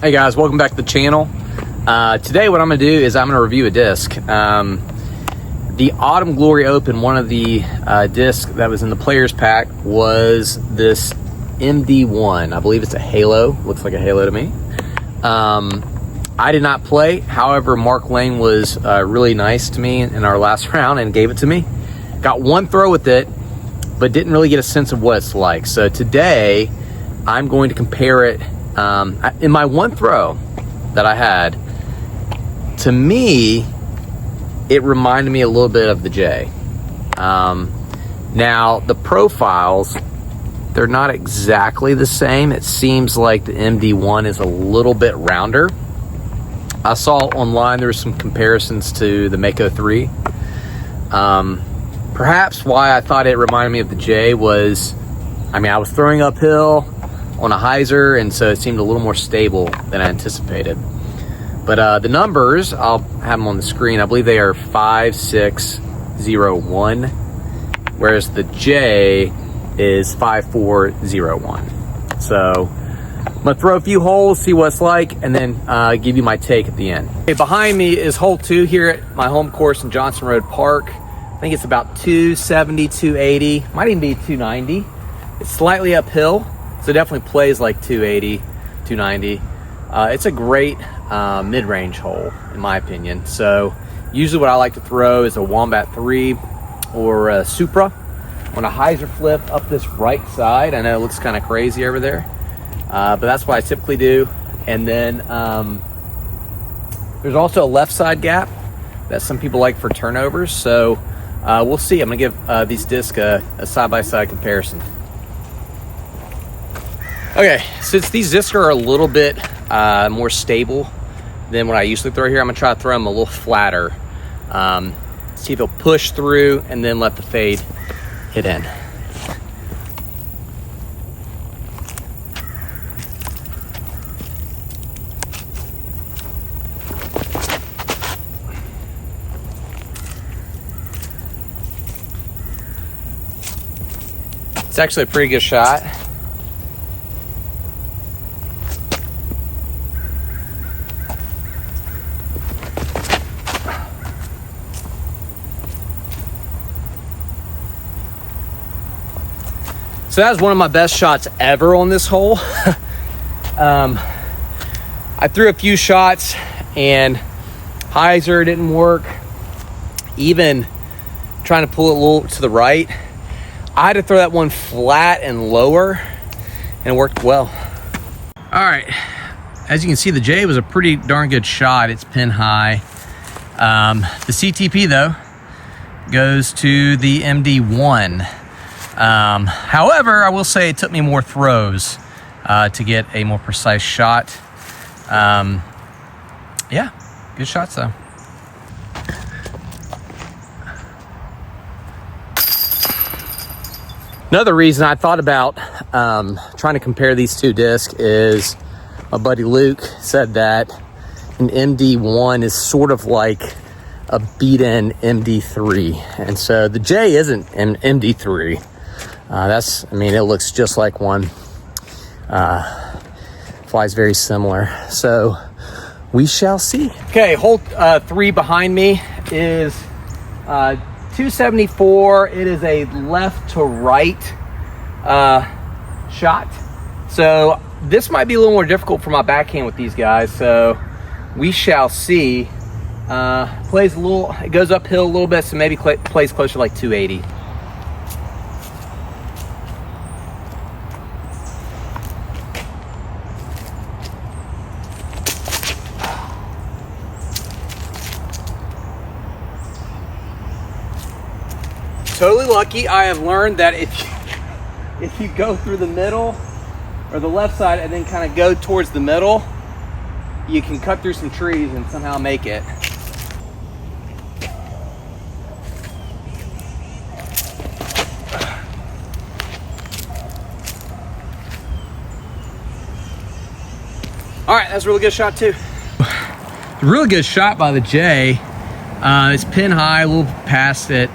Hey guys, welcome back to the channel. Today what I'm going to do is I'm going to review a disc. The Autumn Glory Open, one of the discs that was in the players pack was this MD1. I believe it's a halo. Looks like a halo to me. I did not play. However, Mark Lane was really nice to me in our last round and gave it to me. Got one throw with it, but didn't really get a sense of what it's like. So today I'm going to compare it. In my one throw that I had, to me, it reminded me a little bit of the J. Now, the profiles, they're not exactly the same. It seems like the MD1 is a little bit rounder. I saw online there were some comparisons to the Mako 3. Perhaps why I thought it reminded me of the J was, I was throwing uphill on a hyzer, and so it seemed a little more stable than I anticipated. But the numbers, I'll have them on the screen. I believe they are 5, 6, 0, 1, whereas the J is 5, 4, 0, 1. So I'm gonna throw a few holes, see what it's like, and then give you my take at the end. Okay, behind me is hole 2 here at my home course in Johnson Road Park. I think it's about 270, 280, might even be 290. It's slightly uphill, so it definitely plays like 280, 290. It's a great mid-range hole, in my opinion. So usually what I like to throw is a Wombat 3 or a Supra on a hyzer flip up this right side. I know it looks kind of crazy over there, but that's what I typically do. And then there's also a left side gap that some people like for turnovers. So we'll see. I'm gonna give these discs a side-by-side comparison. Okay, since these discs are a little bit more stable than what I usually throw here, I'm gonna try to throw them a little flatter. See if they'll push through and then let the fade hit in. It's actually a pretty good shot. So that was one of my best shots ever on this hole. I threw a few shots and hyzer didn't work. Even trying to pull it a little to the right, I had to throw that one flat and lower, and it worked well. All right, as you can see, the J was a pretty darn good shot. It's pin high. The CTP though goes to the MD1. However, I will say it took me more throws to get a more precise shot. Yeah, good shots though. Another reason I thought about trying to compare these two discs is my buddy Luke said that an MD1 is sort of like a beat-in MD3. And so the J isn't an MD3. It looks just like one. Flies very similar. So we shall see. Okay, hole 3 behind me is 274. It is a left to right shot. So this might be a little more difficult for my backhand with these guys. So we shall see. Plays a little, it goes uphill a little bit, so maybe plays closer to like 280. Totally lucky. I have learned that if you go through the middle or the left side and then kind of go towards the middle, you can cut through some trees and somehow make it. All right, that's a really good shot too. A really good shot by the J. It's pin high, a little past it.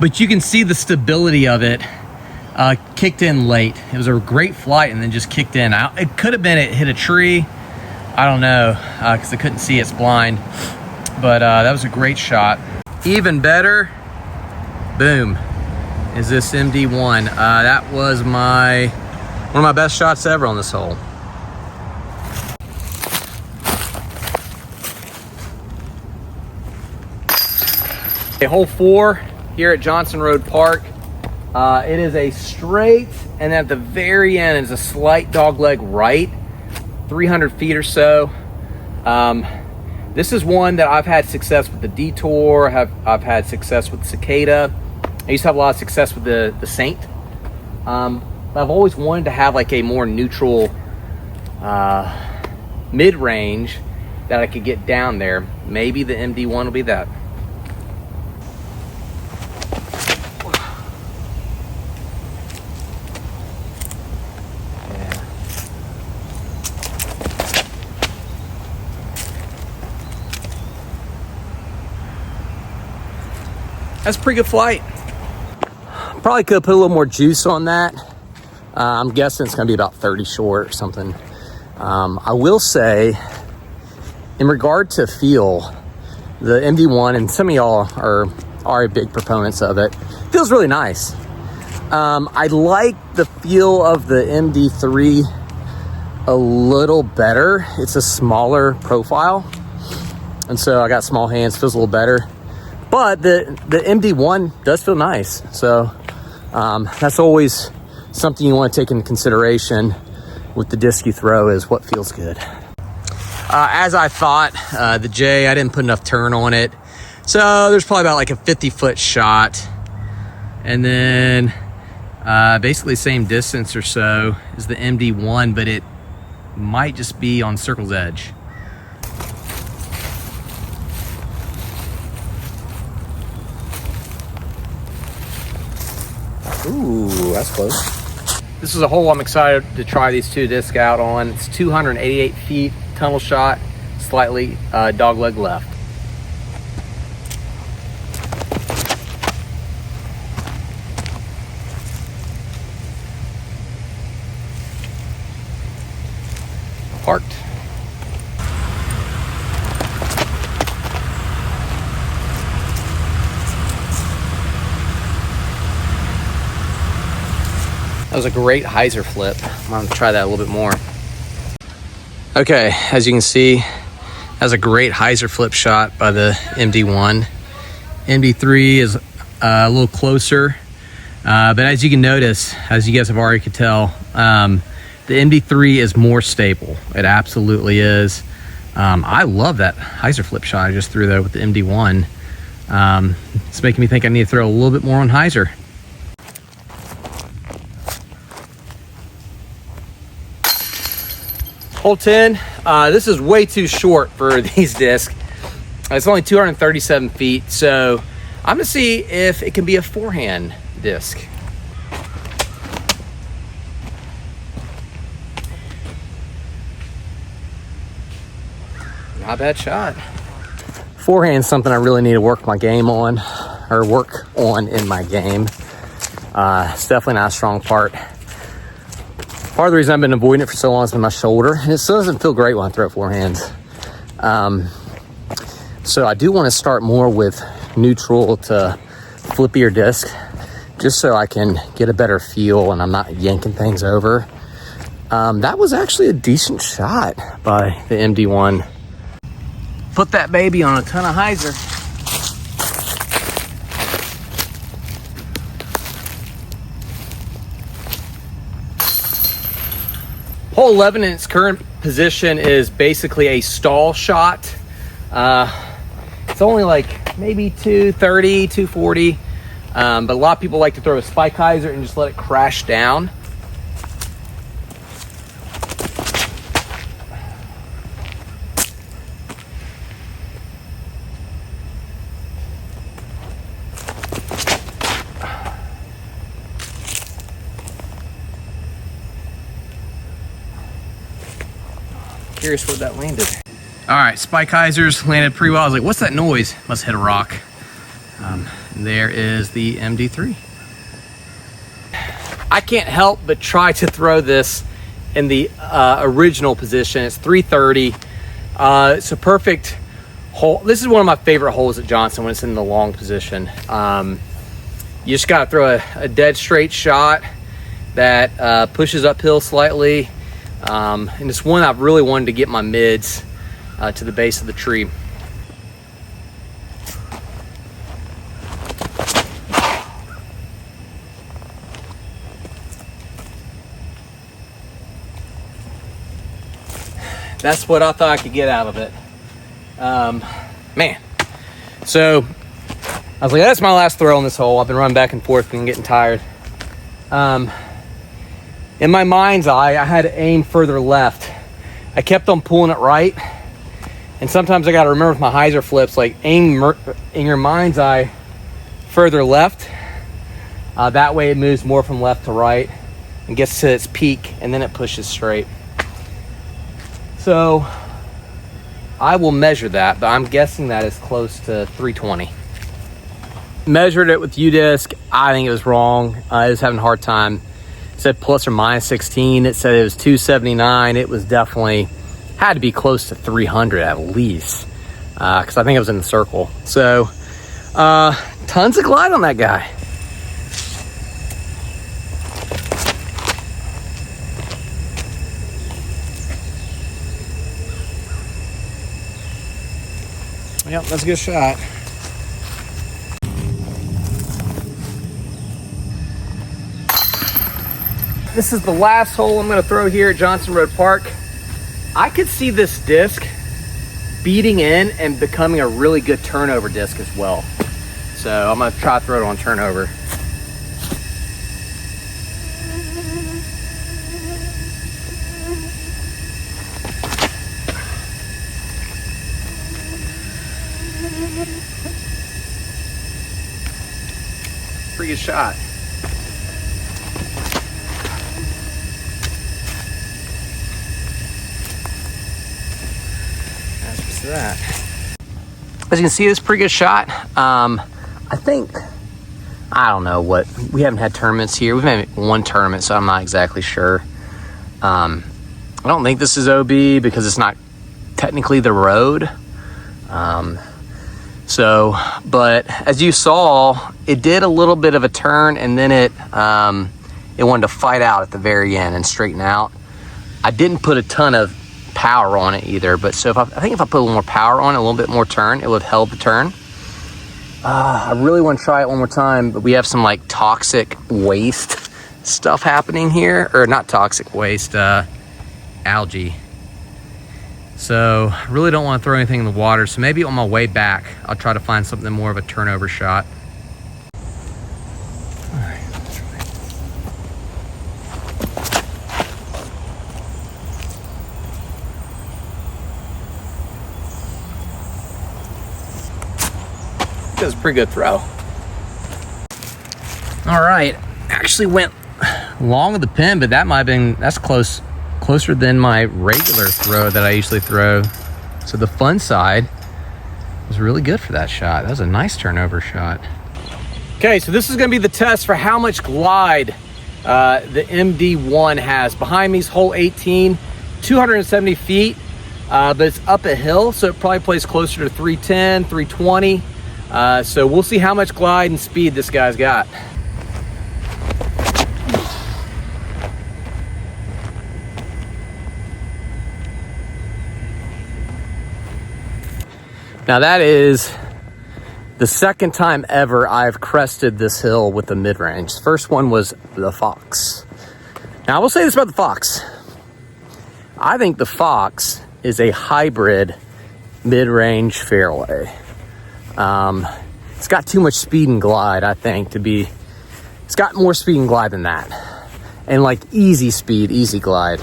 But you can see the stability of it kicked in late. It was a great flight and then just kicked in. It could have been it hit a tree I don't know, because I couldn't see, it's blind. But that was a great shot. Even better, boom, is this MD1. That was one of my best shots ever on this hole. Okay, hole 4 here at Johnson Road Park. It is a straight, and at the very end is a slight dogleg right, 300 feet or so. This is one that I've had success with the Detour. I've had success with the Cicada. I used to have a lot of success with the Saint. I've always wanted to have like a more neutral mid-range that I could get down there. Maybe the MD1 will be that. That's a pretty good flight. Probably could have put a little more juice on that. I'm guessing it's gonna be about 30 short or something. I will say, in regard to feel, the MD1, and some of y'all are big proponents of it, feels really nice. I like the feel of the MD3 a little better. It's a smaller profile, and so I got small hands, feels a little better. But the MD1 does feel nice. So that's always something you want to take into consideration with the disc you throw, is what feels good. As I thought, the J, I didn't put enough turn on it. So there's probably about like a 50-foot shot. And then basically same distance or so as the MD1, but it might just be on circle's edge. Ooh, that's close. This is a hole I'm excited to try these two discs out on. It's 288 feet, tunnel shot, slightly dogleg left. Parked. That was a great hyzer flip. I'm gonna try that a little bit more. Okay, as you can see, that's a great hyzer flip shot by the MD1. MD3 is a little closer, but as you can notice, as you guys have already could tell, the MD3 is more stable. It absolutely is. I love that hyzer flip shot I just threw there with the MD1. It's making me think I need to throw a little bit more on hyzer. Hole 10, this is way too short for these discs. It's only 237 feet, so I'm gonna see if it can be a forehand disc. Not a bad shot. Forehand's something I really need to work my game on, or work on in my game. It's definitely not a strong part. Part of the reason I've been avoiding it for so long has been my shoulder, and it still doesn't feel great when I throw forehands. So I do want to start more with neutral to flippier disc, just so I can get a better feel and I'm not yanking things over. That was actually a decent shot by the MD1. Put that baby on a ton of hyzer. Hole 11 in its current position is basically a stall shot. It's only like maybe 230, 240, but a lot of people like to throw a spike hyzer and just let it crash down. Curious where that landed. All right, spike hyzers landed pretty well. I was like, what's that noise? Must hit a rock. There is the MD3. I can't help but try to throw this in the original position. It's 330. It's a perfect hole. This is one of my favorite holes at Johnson when it's in the long position. You just got to throw a dead straight shot that pushes uphill slightly. And it's one I've really wanted to get my mids to the base of the tree. That's what I thought I could get out of it. Man. So I was like, that's my last throw on this hole. I've been running back and forth and getting tired. In my mind's eye, I had to aim further left. I kept on pulling it right. And sometimes I got to remember with my hyzer flips, like aim in your mind's eye further left. That way it moves more from left to right and gets to its peak, and then it pushes straight. So I will measure that, but I'm guessing that is close to 320. Measured it with U-disc. I think it was wrong. I was having a hard time. It said plus or minus 16. It said it was 279. It was definitely, had to be close to 300 at least, because I think it was in the circle. So tons of glide on that guy. Yep, that's a good shot. This is the last hole I'm going to throw here at Johnson Road Park. I could see this disc beating in and becoming a really good turnover disc as well. So I'm going to try to throw it on turnover. Pretty good shot. That's just that. As you can see, it's a pretty good shot. I think, I don't know what, we haven't had tournaments here. We've had one tournament, so I'm not exactly sure. I don't think this is OB because it's not technically the road. But as you saw, it did a little bit of a turn, and then it wanted to fight out at the very end and straighten out. I didn't put a ton of power on it either, but so I think if I put a little more power on it, a little bit more turn, it would have held the turn. I really want to try it one more time, but we have some like toxic waste stuff happening here, or not toxic waste, algae. So I really don't want to throw anything in the water. So maybe on my way back, I'll try to find something more of a turnover shot. All right, let's try it. That was a pretty good throw. All right, actually went long of the pin, but that might have been, that's closer than my regular throw that I usually throw. So the fun side was really good for that shot. That was a nice turnover shot. Okay, so this is gonna be the test for how much glide the MD1 has. Behind me is hole 18, 270 feet, but it's up a hill, so it probably plays closer to 310, 320. So we'll see how much glide and speed this guy's got. Now that is the second time ever I've crested this hill with the mid-range. First one was the Fox. Now I will say this about the Fox. I think the Fox is a hybrid mid-range fairway. It's got too much speed and glide, I think, to be, it's got more speed and glide than that. And like easy speed, easy glide.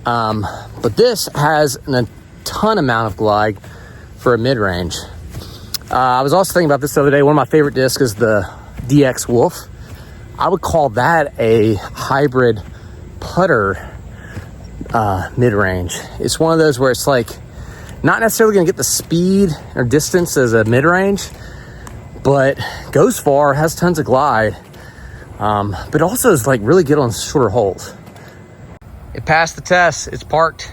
But this has a ton amount of glide for a mid-range. I was also thinking about this the other day. One of my favorite discs is the DX Wolf. I would call that a hybrid putter mid-range. It's one of those where it's like not necessarily going to get the speed or distance as a mid-range, but goes far, has tons of glide, but also is like really good on shorter holes. It passed the test. It's parked.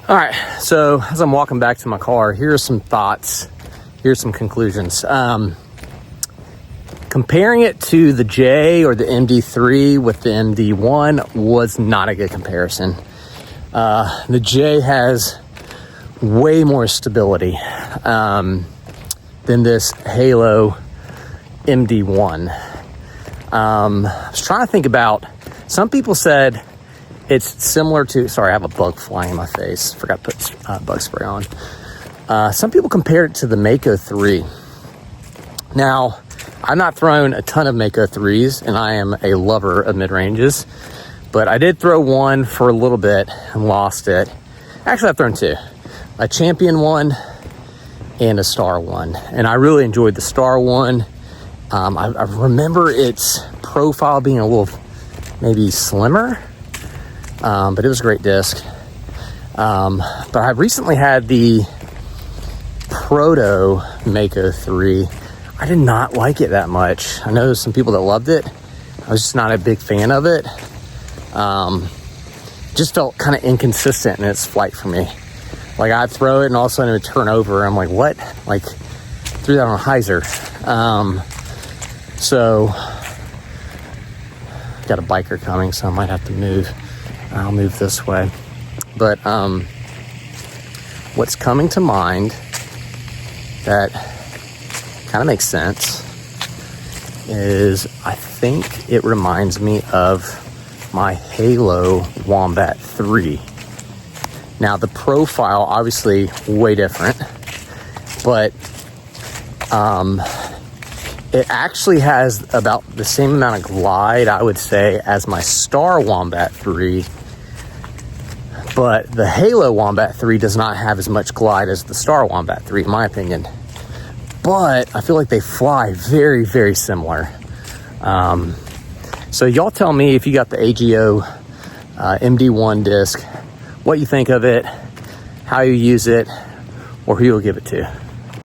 All right, so as I'm walking back to my car, here's some thoughts. Here's some conclusions. Comparing it to the J or the MD3 with the MD1 was not a good comparison. The J has way more stability than this Halo MD1. I was trying to think about, some people said it's similar to, sorry, I have a bug flying in my face. Forgot to put bug spray on. Some people compared it to the Mako 3. Now, I've not thrown a ton of Mako 3s, and I am a lover of mid-ranges, but I did throw one for a little bit and lost it. Actually, I've thrown two. A Champion one and a Star one, and I really enjoyed the Star one. I remember its profile being a little maybe slimmer, but it was a great disc. But I recently had the Proto Mako 3. I did not like it that much. I know there's some people that loved it. I was just not a big fan of it. Just felt kind of inconsistent in its flight for me. Like, I'd throw it and all of a sudden it would turn over. I'm like, what? Like, threw that on a hyzer. So, got a biker coming, so I might have to move. I'll move this way. But what's coming to mind that kind of makes sense is, I think it reminds me of my Halo Wombat 3. Now, the profile, obviously way different, but it actually has about the same amount of glide, I would say, as my Star Wombat 3. But the Halo Wombat 3 does not have as much glide as the Star Wombat 3, in my opinion. But I feel like they fly very, very similar. So y'all tell me if you got the AGO MD1 disc, what you think of it, how you use it, or who you'll give it to.